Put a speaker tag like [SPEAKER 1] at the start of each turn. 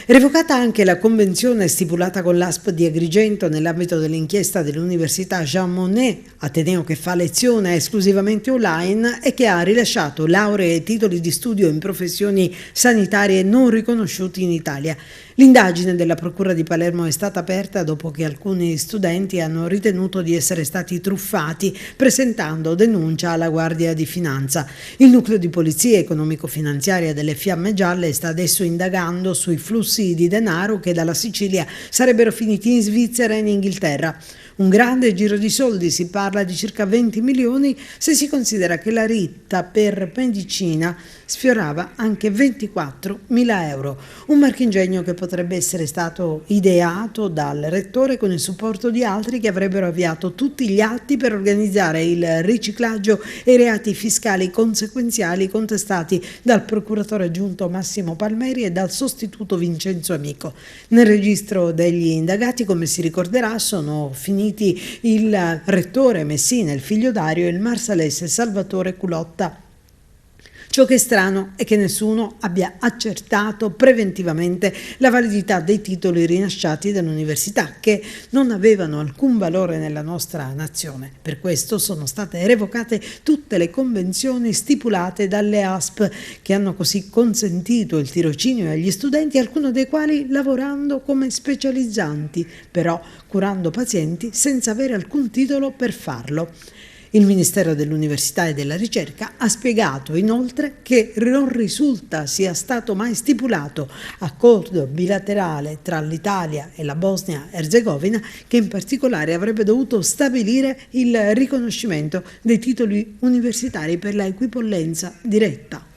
[SPEAKER 1] Revocata anche la convenzione stipulata con l'ASP di Agrigento nell'ambito dell'inchiesta dell'Università Jean Monnet, ateneo che fa lezione esclusivamente online e che ha rilasciato lauree e titoli di studio in professioni sanitarie non riconosciuti in Italia. L'indagine della Procura di Palermo è stata aperta dopo che alcuni studenti hanno ritenuto di essere stati truffati presentando denuncia alla Guardia di Finanza. Il nucleo di polizia economico-finanziaria delle Fiamme Gialle sta adesso indagando sui flussi di denaro che dalla Sicilia sarebbero finiti in Svizzera e in Inghilterra. Un grande giro di soldi, si parla di circa 20 milioni se si considera che la ritta per medicina sfiorava anche 24.000 euro. Un marchingegno che potrebbe essere stato ideato dal rettore con il supporto di altri che avrebbero avviato tutti gli atti per organizzare il riciclaggio e i reati fiscali conseguenziali contestati dal procuratore aggiunto Massimo Palmeri e dal sostituto Vincenzo Amico. Nel registro degli indagati, come si ricorderà, sono finiti il rettore Messina, il figlio Dario e il marsalese Salvatore Culotta. Ciò che è strano è che nessuno abbia accertato preventivamente la validità dei titoli rilasciati dall'università, che non avevano alcun valore nella nostra nazione. Per questo sono state revocate tutte le convenzioni stipulate dalle ASP, che hanno così consentito il tirocinio agli studenti, alcuni dei quali lavorando come specializzanti, però curando pazienti senza avere alcun titolo per farlo. Il Ministero dell'Università e della Ricerca ha spiegato inoltre che non risulta sia stato mai stipulato accordo bilaterale tra l'Italia e la Bosnia-Erzegovina, che in particolare avrebbe dovuto stabilire il riconoscimento dei titoli universitari per la equipollenza diretta.